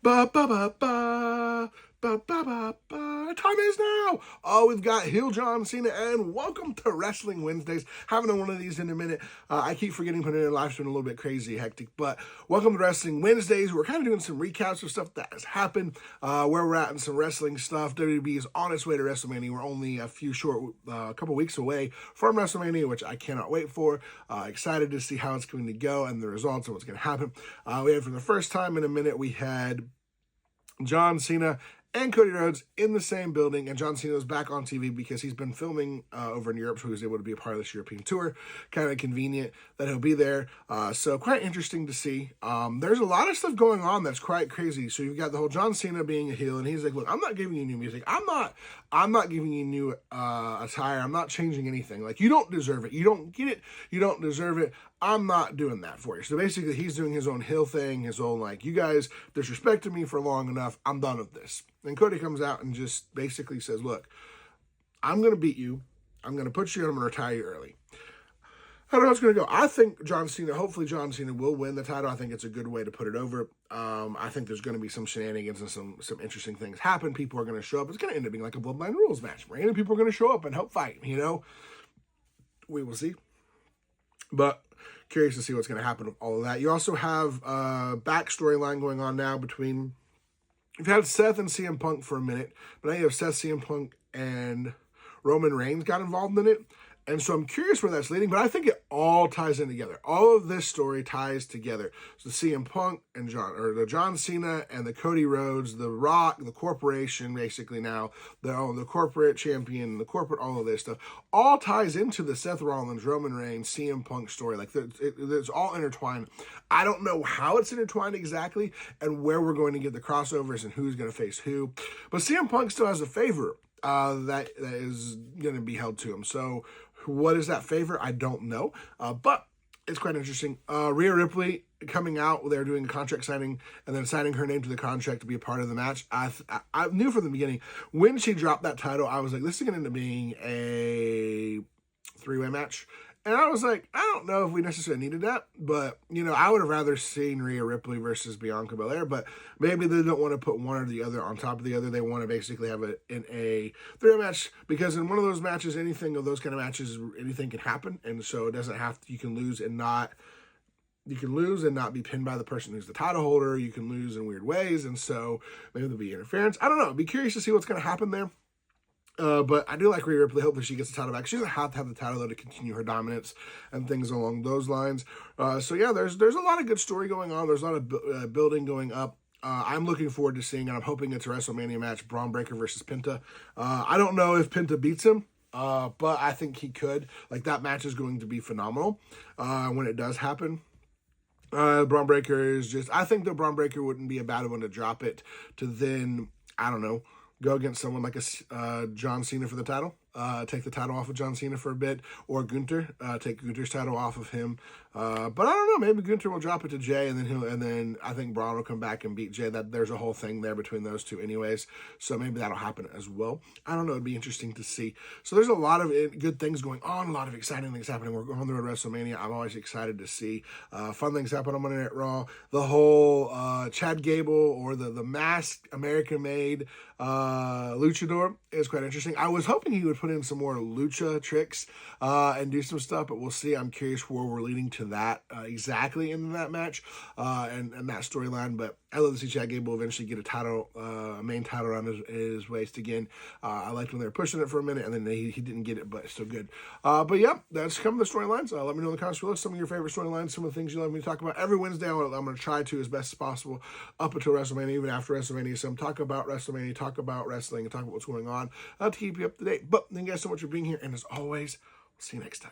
Ba ba ba ba ba ba ba ba. Time is now. Oh, we've got Heel John Cena, and welcome to Wrestling Wednesdays. Haven't done one of these in a minute. I keep forgetting to put it in live stream, a little bit crazy, hectic. But welcome to Wrestling Wednesdays. We're kind of doing some recaps of stuff that has happened, where we're at, and some wrestling stuff. WWE is on its way to WrestleMania. We're only a couple weeks away from WrestleMania, which I cannot wait for. Excited to see how it's going to go and the results and what's going to happen. We had, for the first time in a minute, we had John Cena and Cody Rhodes in the same building, and John Cena was back on TV because he's been filming over in Europe, so he was able to be a part of this European tour. Kind of convenient that he'll be there, so quite interesting to see. There's a lot of stuff going on that's quite crazy. So you've got the whole John Cena being a heel, and he's like, "Look, I'm not giving you new music. I'm not giving you new attire. I'm not changing anything. Like, you don't deserve it. You don't get it. You don't deserve it. I'm not doing that for you." So basically, he's doing his own heel thing, his own, like, you guys disrespected me for long enough. I'm done with this. And Cody comes out and just basically says, "Look, I'm going to beat you. I'm going to put you and I'm going to retire you early." I don't know how it's going to go. I think hopefully John Cena will win the title. I think it's a good way to put it over. I think there's going to be some shenanigans and some interesting things happen. People are going to show up. It's going to end up being like a Bloodline Rules match. Random people are going to show up and help fight, We will see. But curious to see what's going to happen with all of that. You also have a backstory line going on now between... You've had Seth and CM Punk for a minute, but now you have Seth, CM Punk, and Roman Reigns got involved in it. And so I'm curious where that's leading, but I think it all ties in together. All of this story ties together. So the CM Punk and the John Cena and the Cody Rhodes, the Rock, the corporation, basically now, the corporate champion, the corporate, all of this stuff, all ties into the Seth Rollins, Roman Reigns, CM Punk story. Like, it's all intertwined. I don't know how it's intertwined exactly and where we're going to get the crossovers and who's going to face who, but CM Punk still has a favor that is going to be held to him. So what is that favor? I don't know, but it's quite interesting. Rhea Ripley coming out, they're doing a contract signing and then signing her name to the contract to be a part of the match. I knew from the beginning when she dropped that title, I was like, this is going to end up being a three-way match. And I was like, I don't know if we necessarily needed that, but, I would have rather seen Rhea Ripley versus Bianca Belair, but maybe they don't want to put one or the other on top of the other. They want to basically have it in a three-way match, because in one of those matches, anything of those kind of matches, anything can happen, and so it doesn't have to, you can lose and not be pinned by the person who's the title holder. You can lose in weird ways, and so maybe there'll be interference. I don't know. I'd be curious to see what's going to happen there. But I do like Rhea Ripley. Hopefully she gets the title back. She doesn't have to have the title, though, to continue her dominance and things along those lines. So yeah, there's a lot of good story going on. There's a lot of building going up. I'm looking forward to seeing, and I'm hoping it's a WrestleMania match, Braun Breaker versus Penta. I don't know if Penta beats him, but I think he could. Like, that match is going to be phenomenal when it does happen. Braun Breaker is just... I think that Braun Breaker wouldn't be a bad one to drop it to then, I don't know, go against someone like a John Cena for the title, take the title off of John Cena for a bit, or Gunther, take Gunther's title off of him. But I don't know, maybe Gunther will drop it to Jay, and then I think Braun will come back and beat Jay. There's a whole thing there between those two anyways, so maybe that'll happen as well. I don't know, it'd be interesting to see. So there's a lot of good things going on, a lot of exciting things happening. We're going through WrestleMania. I'm always excited to see fun things happen on Monday Night Raw. The whole Chad Gable, or the masked American-made luchador, is quite interesting. I was hoping he would put in some more lucha tricks and do some stuff, but we'll see. I'm curious where we're leading to that exactly in that match and that storyline. But I love to see Chad Gable eventually get a title, a main title around his waist again. I liked when they were pushing it for a minute, and then he didn't get it, but still good. But yeah, that's come the storylines. Let me know in the comments below some of your favorite storylines, some of the things you love me to talk about. Every Wednesday, I'm going to try to, as best as possible, up until WrestleMania, even after WrestleMania. So I'm talking about WrestleMania, talk about wrestling, and talk about what's going on to keep you up to date. But thank you guys so much for being here, and as always, we'll see you next time.